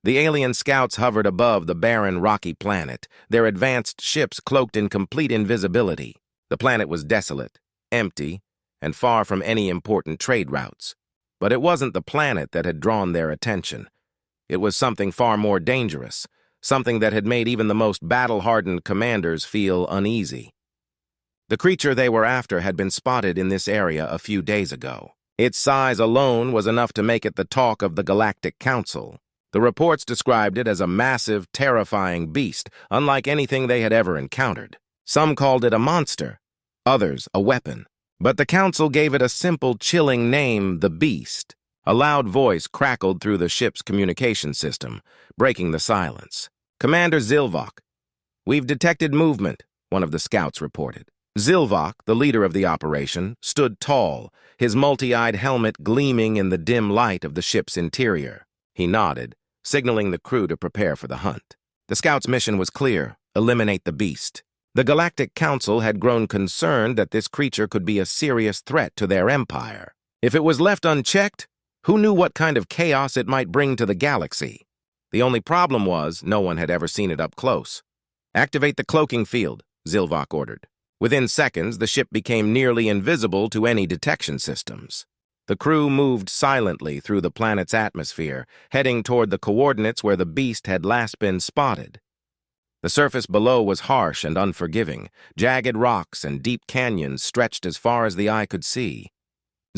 The alien scouts hovered above the barren, rocky planet, their advanced ships cloaked in complete invisibility. The planet was desolate, empty, and far from any important trade routes. But it wasn't the planet that had drawn their attention. It was something far more dangerous, something that had made even the most battle-hardened commanders feel uneasy. The creature they were after had been spotted in this area a few days ago. Its size alone was enough to make it the talk of the Galactic Council. The reports described it as a massive, terrifying beast, unlike anything they had ever encountered. Some called it a monster, others a weapon. But the Council gave it a simple, chilling name, the Beast. A loud voice crackled through the ship's communication system, breaking the silence. "Commander Zilvok, we've detected movement," one of the scouts reported. Zilvok, the leader of the operation, stood tall, his multi-eyed helmet gleaming in the dim light of the ship's interior. He nodded, signaling the crew to prepare for the hunt. The scouts' mission was clear: eliminate the beast. The Galactic Council had grown concerned that this creature could be a serious threat to their empire. If it was left unchecked, who knew what kind of chaos it might bring to the galaxy? The only problem was no one had ever seen it up close. "Activate the cloaking field," Zilvok ordered. Within seconds, the ship became nearly invisible to any detection systems. The crew moved silently through the planet's atmosphere, heading toward the coordinates where the beast had last been spotted. The surface below was harsh and unforgiving. Jagged rocks and deep canyons stretched as far as the eye could see.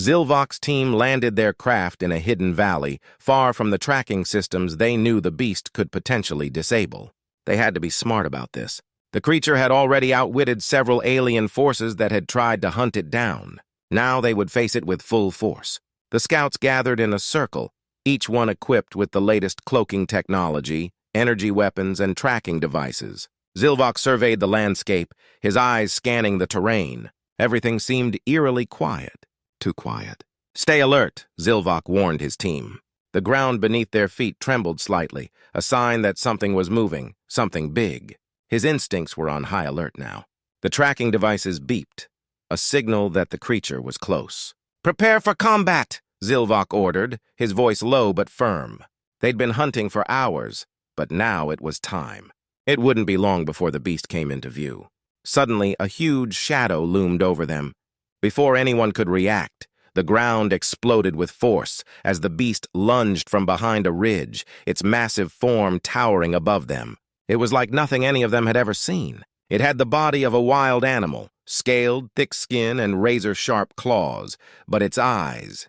Zilvok's team landed their craft in a hidden valley, far from the tracking systems they knew the beast could potentially disable. They had to be smart about this. The creature had already outwitted several alien forces that had tried to hunt it down. Now they would face it with full force. The scouts gathered in a circle, each one equipped with the latest cloaking technology, energy weapons, and tracking devices. Zilvok surveyed the landscape, his eyes scanning the terrain. Everything seemed eerily quiet. Too quiet. "Stay alert," Zilvok warned his team. The ground beneath their feet trembled slightly, a sign that something was moving, something big. His instincts were on high alert now. The tracking devices beeped, a signal that the creature was close. "Prepare for combat," Zilvok ordered, his voice low but firm. They'd been hunting for hours, but now it was time. It wouldn't be long before the beast came into view. Suddenly, a huge shadow loomed over them. Before anyone could react, the ground exploded with force as the beast lunged from behind a ridge, its massive form towering above them. It was like nothing any of them had ever seen. It had the body of a wild animal, scaled, thick skin, and razor-sharp claws, but its eyes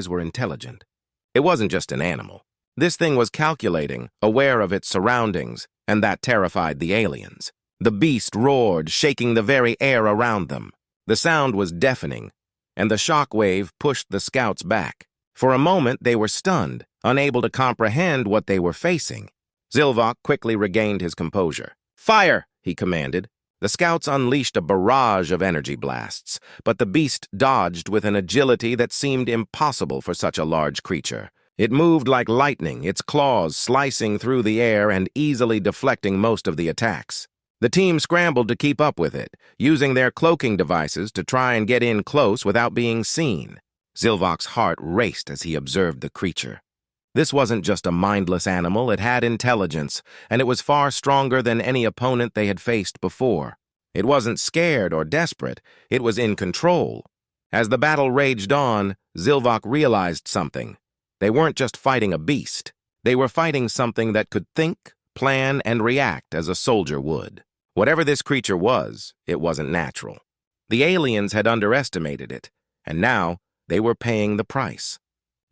were intelligent. It wasn't just an animal. This thing was calculating, aware of its surroundings, and that terrified the aliens. The beast roared, shaking the very air around them. The sound was deafening, and the shock wave pushed the scouts back. For a moment, they were stunned, unable to comprehend what they were facing. Zilvok quickly regained his composure. "Fire!" he commanded. The scouts unleashed a barrage of energy blasts, but the beast dodged with an agility that seemed impossible for such a large creature. It moved like lightning, its claws slicing through the air and easily deflecting most of the attacks. The team scrambled to keep up with it, using their cloaking devices to try and get in close without being seen. Zilvok's heart raced as he observed the creature. This wasn't just a mindless animal, it had intelligence, and it was far stronger than any opponent they had faced before. It wasn't scared or desperate, it was in control. As the battle raged on, Zilvok realized something. They weren't just fighting a beast. They were fighting something that could think, plan, and react as a soldier would. Whatever this creature was, it wasn't natural. The aliens had underestimated it, and now they were paying the price.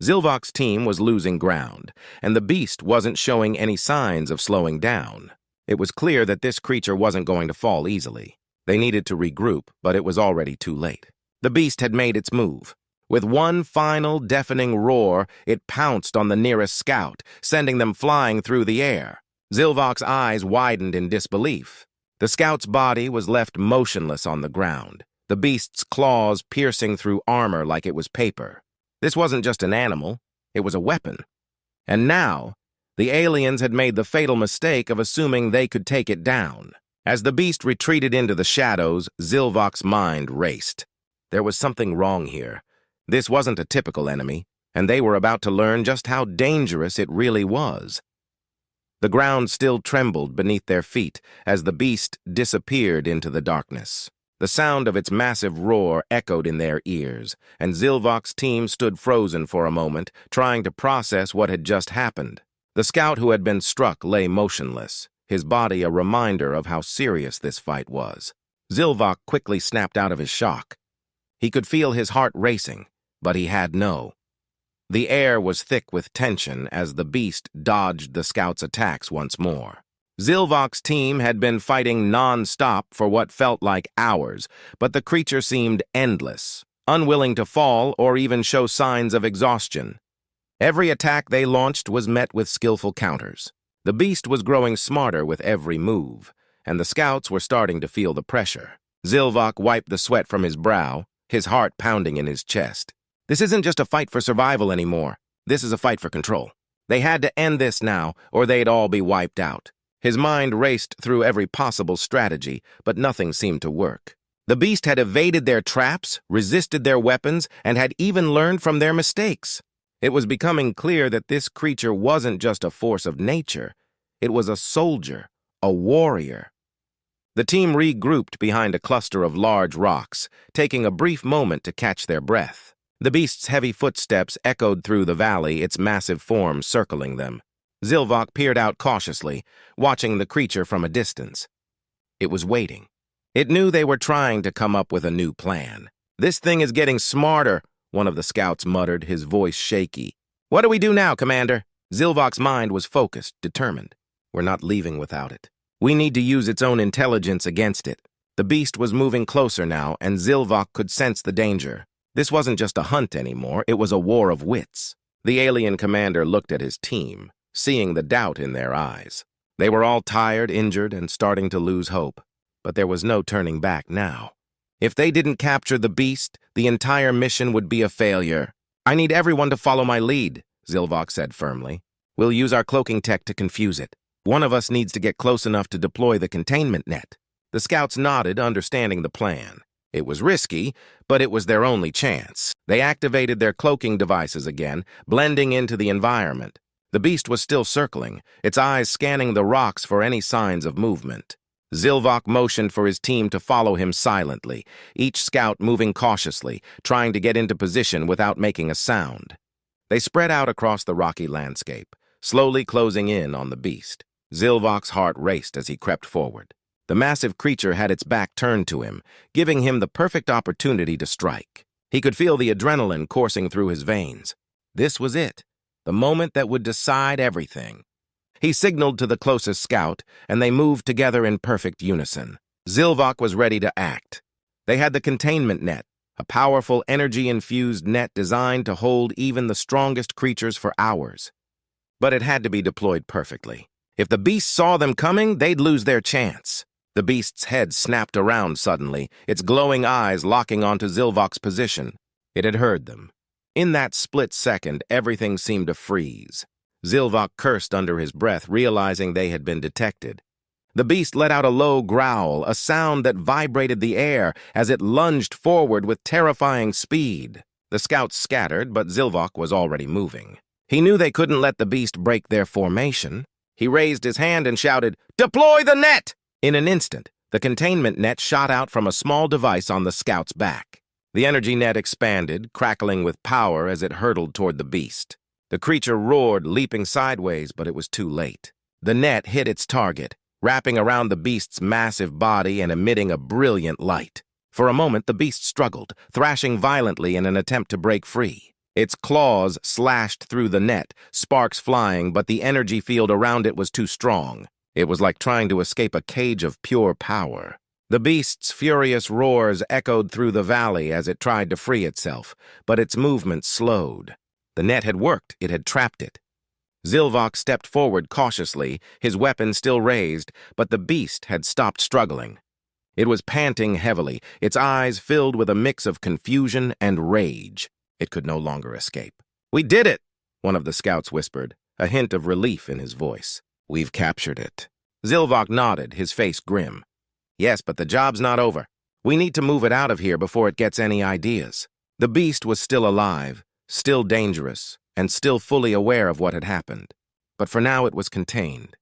Zilvok's team was losing ground, and the beast wasn't showing any signs of slowing down. It was clear that this creature wasn't going to fall easily. They needed to regroup, but it was already too late. The beast had made its move. With one final deafening roar, it pounced on the nearest scout, sending them flying through the air. Zilvok's eyes widened in disbelief. The scout's body was left motionless on the ground, the beast's claws piercing through armor like it was paper. This wasn't just an animal, it was a weapon. And now, the aliens had made the fatal mistake of assuming they could take it down. As the beast retreated into the shadows, Zilvok's mind raced. There was something wrong here. This wasn't a typical enemy, and they were about to learn just how dangerous it really was. The ground still trembled beneath their feet as the beast disappeared into the darkness. The sound of its massive roar echoed in their ears, and Zilvok's team stood frozen for a moment, trying to process what had just happened. The scout who had been struck lay motionless, his body a reminder of how serious this fight was. Zilvok quickly snapped out of his shock. He could feel his heart racing, but he had no. The air was thick with tension as the beast dodged the scout's attacks once more. Zilvok's team had been fighting non-stop for what felt like hours, but the creature seemed endless, unwilling to fall or even show signs of exhaustion. Every attack they launched was met with skillful counters. The beast was growing smarter with every move, and the scouts were starting to feel the pressure. Zilvok wiped the sweat from his brow, his heart pounding in his chest. This isn't just a fight for survival anymore. This is a fight for control. They had to end this now, or they'd all be wiped out. His mind raced through every possible strategy, but nothing seemed to work. The beast had evaded their traps, resisted their weapons, and had even learned from their mistakes. It was becoming clear that this creature wasn't just a force of nature. It was a soldier, a warrior. The team regrouped behind a cluster of large rocks, taking a brief moment to catch their breath. The beast's heavy footsteps echoed through the valley, its massive form circling them. Zilvok peered out cautiously, watching the creature from a distance. It was waiting. It knew they were trying to come up with a new plan. "This thing is getting smarter," one of the scouts muttered, his voice shaky. "What do we do now, Commander?" Zilvok's mind was focused, determined. "We're not leaving without it. We need to use its own intelligence against it." The beast was moving closer now, and Zilvok could sense the danger. This wasn't just a hunt anymore, it was a war of wits. The alien commander looked at his team, seeing the doubt in their eyes. They were all tired, injured, and starting to lose hope. But there was no turning back now. If they didn't capture the beast, the entire mission would be a failure. "I need everyone to follow my lead," Zilvok said firmly. "We'll use our cloaking tech to confuse it. One of us needs to get close enough to deploy the containment net." The scouts nodded, understanding the plan. It was risky, but it was their only chance. They activated their cloaking devices again, blending into the environment. The beast was still circling, its eyes scanning the rocks for any signs of movement. Zilvok motioned for his team to follow him silently, each scout moving cautiously, trying to get into position without making a sound. They spread out across the rocky landscape, slowly closing in on the beast. Zilvok's heart raced as he crept forward. The massive creature had its back turned to him, giving him the perfect opportunity to strike. He could feel the adrenaline coursing through his veins. This was it, the moment that would decide everything. He signaled to the closest scout, and they moved together in perfect unison. Zilvok was ready to act. They had the containment net, a powerful energy-infused net designed to hold even the strongest creatures for hours. But it had to be deployed perfectly. If the beast saw them coming, they'd lose their chance. The beast's head snapped around suddenly, its glowing eyes locking onto Zilvok's position. It had heard them. In that split second, everything seemed to freeze. Zilvok cursed under his breath, realizing they had been detected. The beast let out a low growl, a sound that vibrated the air as it lunged forward with terrifying speed. The scouts scattered, but Zilvok was already moving. He knew they couldn't let the beast break their formation. He raised his hand and shouted, "Deploy the net!" In an instant, the containment net shot out from a small device on the scout's back. The energy net expanded, crackling with power as it hurtled toward the beast. The creature roared, leaping sideways, but it was too late. The net hit its target, wrapping around the beast's massive body and emitting a brilliant light. For a moment, the beast struggled, thrashing violently in an attempt to break free. Its claws slashed through the net, sparks flying, but the energy field around it was too strong. It was like trying to escape a cage of pure power. The beast's furious roars echoed through the valley as it tried to free itself, but its movement slowed. The net had worked, it had trapped it. Zilvok stepped forward cautiously, his weapon still raised, but the beast had stopped struggling. It was panting heavily, its eyes filled with a mix of confusion and rage. It could no longer escape. "We did it!" one of the scouts whispered, a hint of relief in his voice. "We've captured it." Zilvok nodded, his face grim. "Yes, but the job's not over. We need to move it out of here before it gets any ideas." The beast was still alive, still dangerous, and still fully aware of what had happened. But for now it was contained.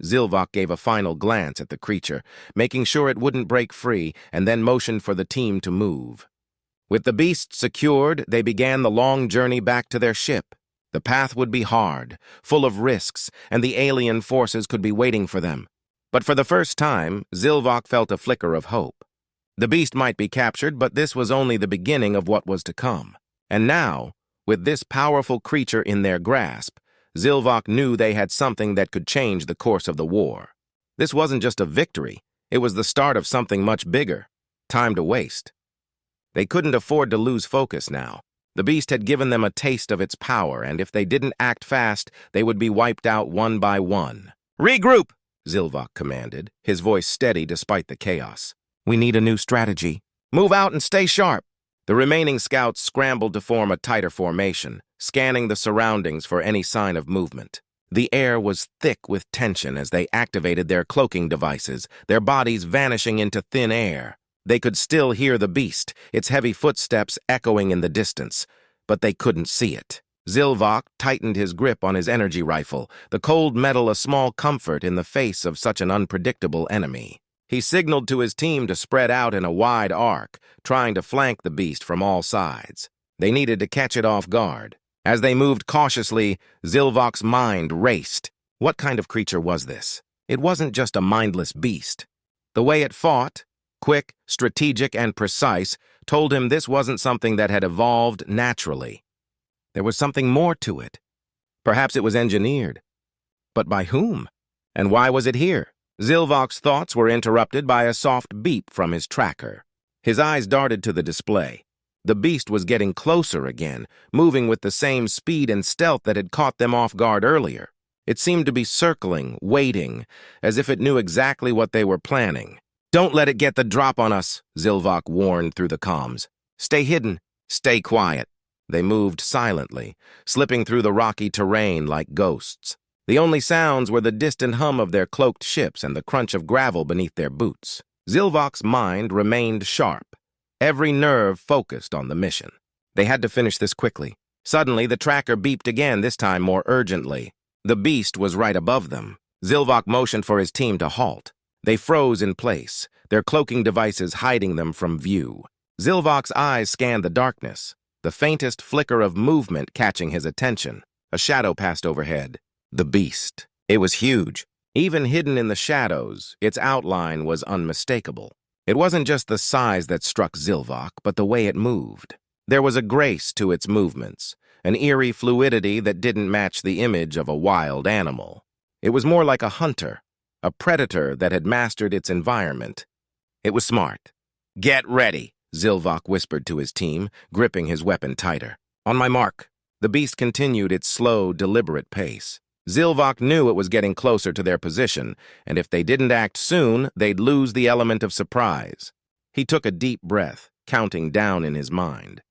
Zilvok gave a final glance at the creature, making sure it wouldn't break free, and then motioned for the team to move. With the beast secured, they began the long journey back to their ship. The path would be hard, full of risks, and the alien forces could be waiting for them. But for the first time, Zilvok felt a flicker of hope. The beast might be captured, but this was only the beginning of what was to come. And now, with this powerful creature in their grasp, Zilvok knew they had something that could change the course of the war. This wasn't just a victory, it was the start of something much bigger. Time to waste. They couldn't afford to lose focus now. The beast had given them a taste of its power, and if they didn't act fast, they would be wiped out one by one. "Regroup!" Zilvok commanded, his voice steady despite the chaos. "We need a new strategy. Move out and stay sharp." The remaining scouts scrambled to form a tighter formation, scanning the surroundings for any sign of movement. The air was thick with tension as they activated their cloaking devices, their bodies vanishing into thin air. They could still hear the beast, its heavy footsteps echoing in the distance, but they couldn't see it. Zilvok tightened his grip on his energy rifle, the cold metal a small comfort in the face of such an unpredictable enemy. He signaled to his team to spread out in a wide arc, trying to flank the beast from all sides. They needed to catch it off guard. As they moved cautiously, Zilvok's mind raced. What kind of creature was this? It wasn't just a mindless beast. The way it fought, quick, strategic, and precise, told him this wasn't something that had evolved naturally. There was something more to it. Perhaps it was engineered. But by whom? And why was it here? Zilvok's thoughts were interrupted by a soft beep from his tracker. His eyes darted to the display. The beast was getting closer again, moving with the same speed and stealth that had caught them off guard earlier. It seemed to be circling, waiting, as if it knew exactly what they were planning. "Don't let it get the drop on us," Zilvok warned through the comms. "Stay hidden. Stay quiet." They moved silently, slipping through the rocky terrain like ghosts. The only sounds were the distant hum of their cloaked ships and the crunch of gravel beneath their boots. Zilvok's mind remained sharp, every nerve focused on the mission. They had to finish this quickly. Suddenly, the tracker beeped again, this time more urgently. The beast was right above them. Zilvok motioned for his team to halt. They froze in place, their cloaking devices hiding them from view. Zilvok's eyes scanned the darkness, the faintest flicker of movement catching his attention. A shadow passed overhead. The beast. It was huge. Even hidden in the shadows, its outline was unmistakable. It wasn't just the size that struck Zilvok, but the way it moved. There was a grace to its movements, an eerie fluidity that didn't match the image of a wild animal. It was more like a hunter, a predator that had mastered its environment. It was smart. "Get ready," Zilvok whispered to his team, gripping his weapon tighter. "On my mark." The beast continued its slow, deliberate pace. Zilvok knew it was getting closer to their position, and if they didn't act soon, they'd lose the element of surprise. He took a deep breath, counting down in his mind.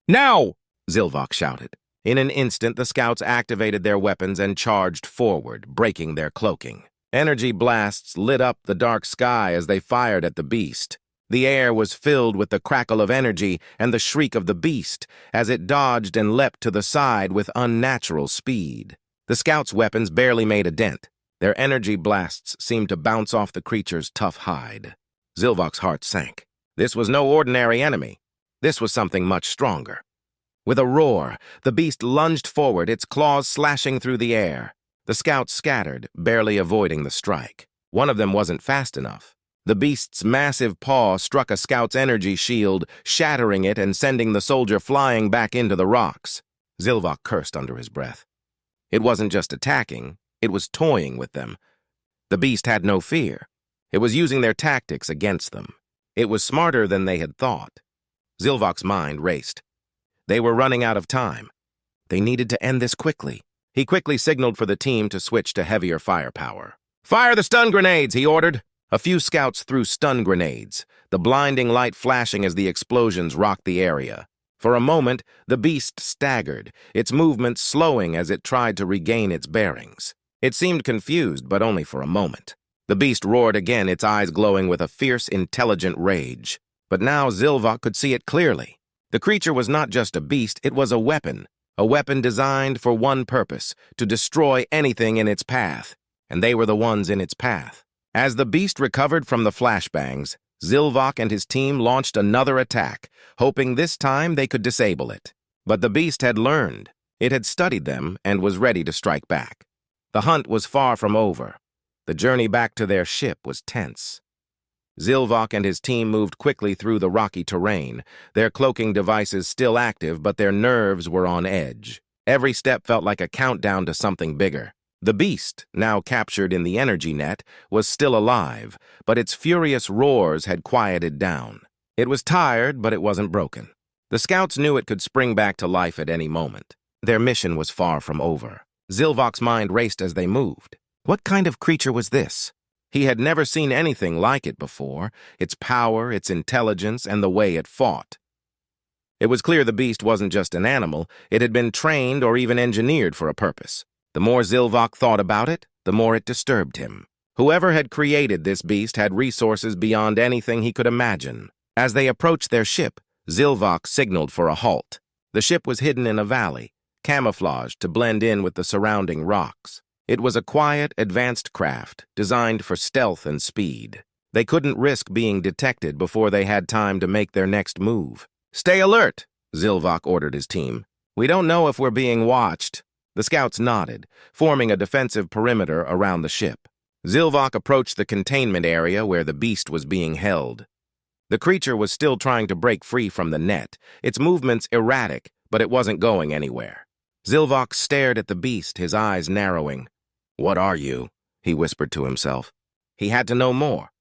"Now!" Zilvok shouted. In an instant, the scouts activated their weapons and charged forward, breaking their cloaking. Energy blasts lit up the dark sky as they fired at the beast. The air was filled with the crackle of energy and the shriek of the beast as it dodged and leapt to the side with unnatural speed. The scouts' weapons barely made a dent. Their energy blasts seemed to bounce off the creature's tough hide. Zilvok's heart sank. This was no ordinary enemy. This was something much stronger. With a roar, the beast lunged forward, its claws slashing through the air. The scouts scattered, barely avoiding the strike. One of them wasn't fast enough. The beast's massive paw struck a scout's energy shield, shattering it and sending the soldier flying back into the rocks. Zilvok cursed under his breath. It wasn't just attacking, it was toying with them. The beast had no fear. It was using their tactics against them. It was smarter than they had thought. Zilvok's mind raced. They were running out of time. They needed to end this quickly. He quickly signaled for the team to switch to heavier firepower. "Fire the stun grenades," he ordered. A few scouts threw stun grenades, the blinding light flashing as the explosions rocked the area. For a moment, the beast staggered, its movements slowing as it tried to regain its bearings. It seemed confused, but only for a moment. The beast roared again, its eyes glowing with a fierce, intelligent rage. But now Zilvok could see it clearly. The creature was not just a beast, it was a weapon designed for one purpose, to destroy anything in its path. and they were the ones in its path. As the beast recovered from the flashbangs, Zilvok and his team launched another attack, hoping this time they could disable it. But the beast had learned. It had studied them and was ready to strike back. The hunt was far from over. The journey back to their ship was tense. Zilvok and his team moved quickly through the rocky terrain, their cloaking devices still active, but their nerves were on edge. Every step felt like a countdown to something bigger. The beast, now captured in the energy net, was still alive, but its furious roars had quieted down. It was tired, but it wasn't broken. The scouts knew it could spring back to life at any moment. Their mission was far from over. Zilvok's mind raced as they moved. What kind of creature was this? He had never seen anything like it before, its power, its intelligence, and the way it fought. It was clear the beast wasn't just an animal, it had been trained or even engineered for a purpose. The more Zilvok thought about it, the more it disturbed him. Whoever had created this beast had resources beyond anything he could imagine. As they approached their ship, Zilvok signaled for a halt. The ship was hidden in a valley, camouflaged to blend in with the surrounding rocks. It was a quiet, advanced craft, designed for stealth and speed. They couldn't risk being detected before they had time to make their next move. "Stay alert," Zilvok ordered his team. "We don't know if we're being watched." The scouts nodded, forming a defensive perimeter around the ship. Zilvok approached the containment area where the beast was being held. The creature was still trying to break free from the net, its movements erratic, but it wasn't going anywhere. Zilvok stared at the beast, his eyes narrowing. "What are you?" he whispered to himself. He had to know more.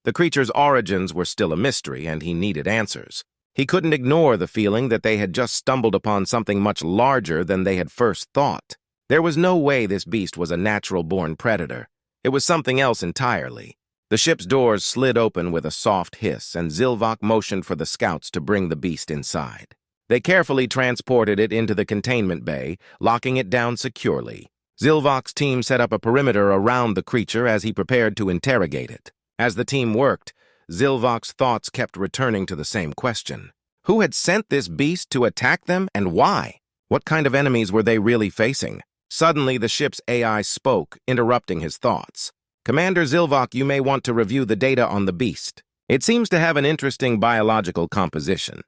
The creature's origins were still a mystery, and he needed answers. He couldn't ignore the feeling that they had just stumbled upon something much larger than they had first thought. There was no way this beast was a natural-born predator. It was something else entirely. The ship's doors slid open with a soft hiss, and Zilvok motioned for the scouts to bring the beast inside. They carefully transported it into the containment bay, locking it down securely. Zilvok's team set up a perimeter around the creature as he prepared to interrogate it. As the team worked, Zilvok's thoughts kept returning to the same question. Who had sent this beast to attack them, and why? What kind of enemies were they really facing? Suddenly, the ship's AI spoke, interrupting his thoughts. "Commander Zilvok, you may want to review the data on the beast. It seems to have an interesting biological composition."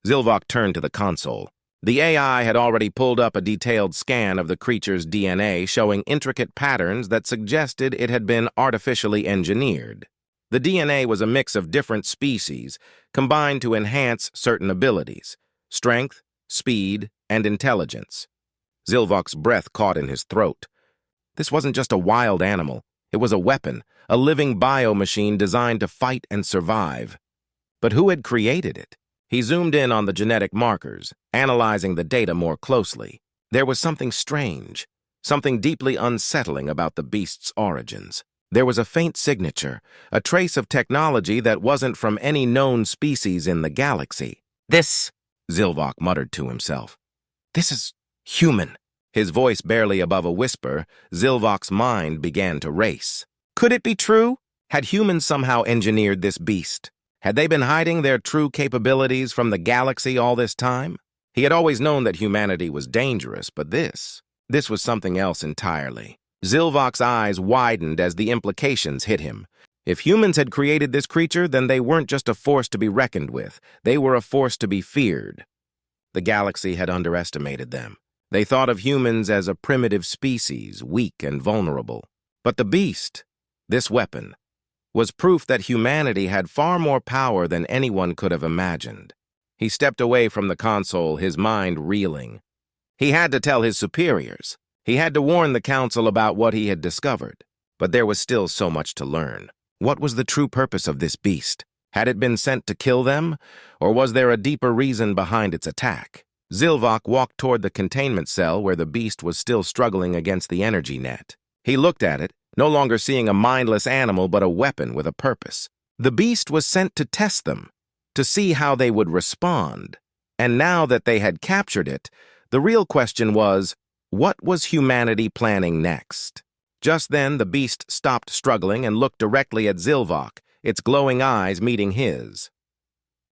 Zilvok turned to the console. The AI had already pulled up a detailed scan of the creature's DNA, showing intricate patterns that suggested it had been artificially engineered. The DNA was a mix of different species, combined to enhance certain abilities: strength, speed, and intelligence. Zilvok's breath caught in his throat. This wasn't just a wild animal. It was a weapon, a living biomachine designed to fight and survive. But who had created it? He zoomed in on the genetic markers, analyzing the data more closely. There was something strange, something deeply unsettling about the beast's origins. There was a faint signature, a trace of technology that wasn't from any known species in the galaxy. "This," Zilvok muttered to himself. "This is human." His voice barely above a whisper, Zilvok's mind began to race. Could it be true? Had humans somehow engineered this beast? Had they been hiding their true capabilities from the galaxy all this time? He had always known that humanity was dangerous, but this was something else entirely. Zilvok's eyes widened as the implications hit him. If humans had created this creature, then they weren't just a force to be reckoned with. They were a force to be feared. The galaxy had underestimated them. They thought of humans as a primitive species, weak and vulnerable. But the beast, this weapon, was proof that humanity had far more power than anyone could have imagined. He stepped away from the console, his mind reeling. He had to tell his superiors. He had to warn the council about what he had discovered. But there was still so much to learn. What was the true purpose of this beast? Had it been sent to kill them, or was there a deeper reason behind its attack? Zilvok walked toward the containment cell where the beast was still struggling against the energy net. He looked at it, no longer seeing a mindless animal but a weapon with a purpose. The beast was sent to test them, to see how they would respond. And now that they had captured it, the real question was, what was humanity planning next? Just then, the beast stopped struggling and looked directly at Zilvok, its glowing eyes meeting his.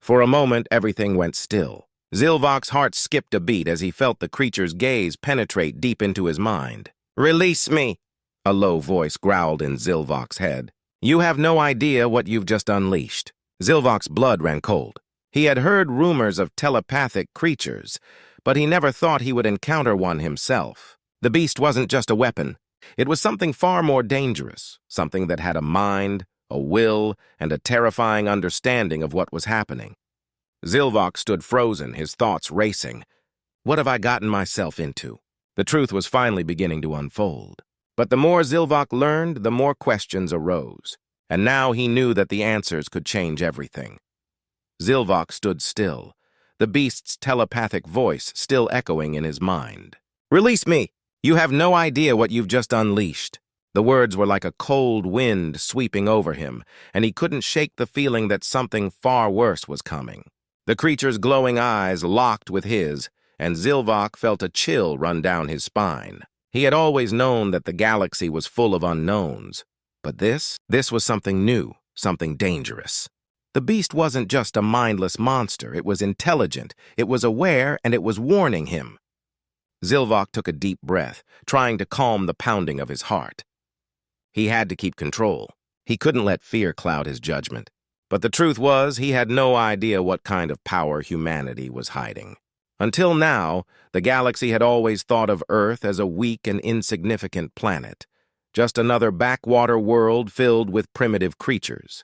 For a moment, everything went still. Zilvok's heart skipped a beat as he felt the creature's gaze penetrate deep into his mind. "Release me!" A low voice growled in Zilvok's head. You have no idea what you've just unleashed. Zilvok's blood ran cold. He had heard rumors of telepathic creatures, but he never thought he would encounter one himself. The beast wasn't just a weapon. It was something far more dangerous, something that had a mind, a will, and a terrifying understanding of what was happening. Zilvok stood frozen, his thoughts racing. What have I gotten myself into? The truth was finally beginning to unfold. But the more Zilvok learned, the more questions arose. And now he knew that the answers could change everything. Zilvok stood still, the beast's telepathic voice still echoing in his mind. Release me! You have no idea what you've just unleashed. The words were like a cold wind sweeping over him, and he couldn't shake the feeling that something far worse was coming. The creature's glowing eyes locked with his, and Zilvok felt a chill run down his spine. He had always known that the galaxy was full of unknowns, but this was something new, something dangerous. The beast wasn't just a mindless monster. It was intelligent, it was aware, and it was warning him. Zilvok took a deep breath, trying to calm the pounding of his heart. He had to keep control. He couldn't let fear cloud his judgment. But the truth was, he had no idea what kind of power humanity was hiding. Until now, the galaxy had always thought of Earth as a weak and insignificant planet, just another backwater world filled with primitive creatures.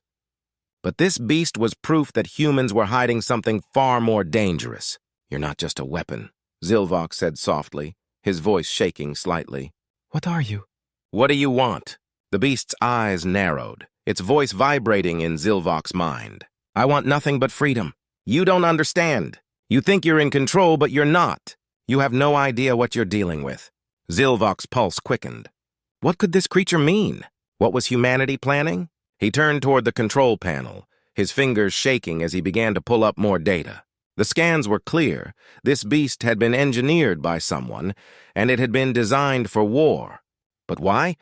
But this beast was proof that humans were hiding something far more dangerous. You're not just a weapon, Zilvok said softly, his voice shaking slightly. What are you? What do you want? The beast's eyes narrowed, its voice vibrating in Zilvok's mind. I want nothing but freedom. You don't understand. You think you're in control, but you're not. You have no idea what you're dealing with. Zilvok's pulse quickened. What could this creature mean? What was humanity planning? He turned toward the control panel, his fingers shaking as he began to pull up more data. The scans were clear. This beast had been engineered by someone, and it had been designed for war. But why?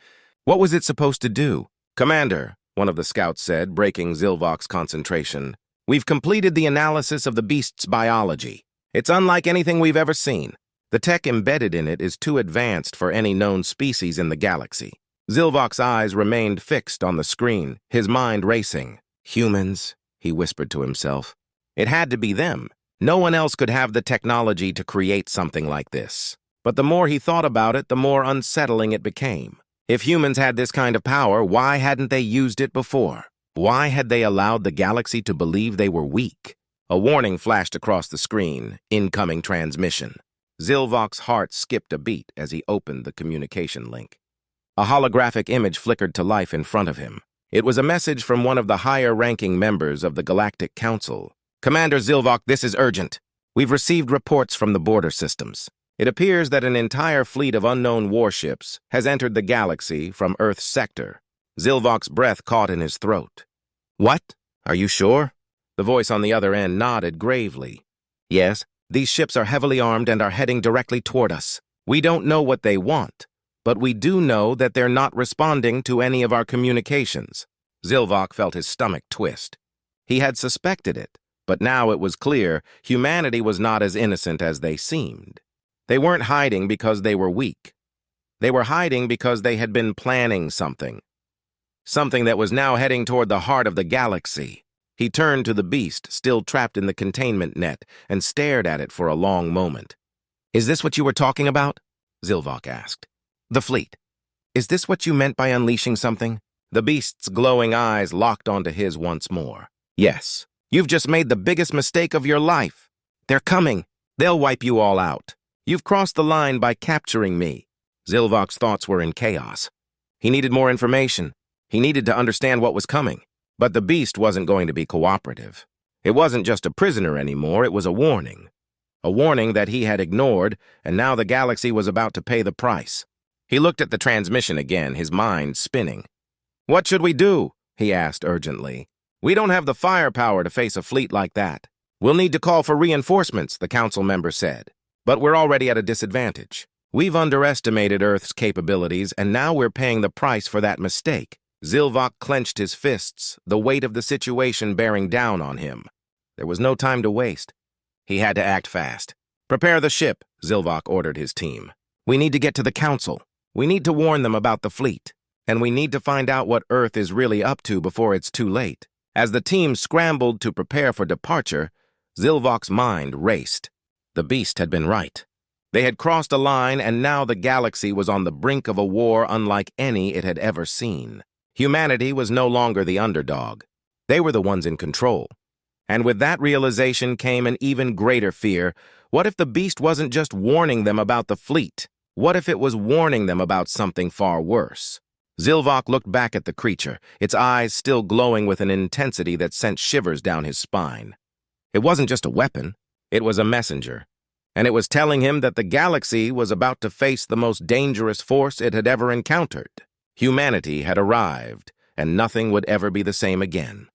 What was it supposed to do? Commander, one of the scouts said, breaking Zilvok's concentration. We've completed the analysis of the beast's biology. It's unlike anything we've ever seen. The tech embedded in it is too advanced for any known species in the galaxy. Zilvok's eyes remained fixed on the screen, his mind racing. Humans, he whispered to himself. It had to be them. No one else could have the technology to create something like this. But the more he thought about it, the more unsettling it became. If humans had this kind of power, why hadn't they used it before? Why had they allowed the galaxy to believe they were weak? A warning flashed across the screen, incoming transmission. Zilvok's heart skipped a beat as he opened the communication link. A holographic image flickered to life in front of him. It was a message from one of the higher-ranking members of the Galactic Council. Commander Zilvok, this is urgent. We've received reports from the border systems. It appears that an entire fleet of unknown warships has entered the galaxy from Earth's sector. Zilvok's breath caught in his throat. What? Are you sure? The voice on the other end nodded gravely. Yes, these ships are heavily armed and are heading directly toward us. We don't know what they want, but we do know that they're not responding to any of our communications. Zilvok felt his stomach twist. He had suspected it, but now it was clear humanity was not as innocent as they seemed. They weren't hiding because they were weak. They were hiding because they had been planning something. Something that was now heading toward the heart of the galaxy. He turned to the beast, still trapped in the containment net, and stared at it for a long moment. Is this what you were talking about? Zilvok asked. The fleet. Is this what you meant by unleashing something? The beast's glowing eyes locked onto his once more. Yes. You've just made the biggest mistake of your life. They're coming. They'll wipe you all out. You've crossed the line by capturing me. Zilvok's thoughts were in chaos. He needed more information. He needed to understand what was coming. But the beast wasn't going to be cooperative. It wasn't just a prisoner anymore, it was a warning. A warning that he had ignored, and now the galaxy was about to pay the price. He looked at the transmission again, his mind spinning. What should we do? He asked urgently. We don't have the firepower to face a fleet like that. We'll need to call for reinforcements, the council member said. But we're already at a disadvantage. We've underestimated Earth's capabilities, and now we're paying the price for that mistake. Zilvok clenched his fists, the weight of the situation bearing down on him. There was no time to waste. He had to act fast. Prepare the ship, Zilvok ordered his team. We need to get to the council. We need to warn them about the fleet, and we need to find out what Earth is really up to before it's too late. As the team scrambled to prepare for departure, Zilvok's mind raced. The beast had been right. They had crossed a line, and now the galaxy was on the brink of a war unlike any it had ever seen. Humanity was no longer the underdog. They were the ones in control. And with that realization came an even greater fear. What if the beast wasn't just warning them about the fleet? What if it was warning them about something far worse? Zilvok looked back at the creature, its eyes still glowing with an intensity that sent shivers down his spine. It wasn't just a weapon, it was a messenger. And it was telling him that the galaxy was about to face the most dangerous force it had ever encountered. Humanity had arrived, and nothing would ever be the same again.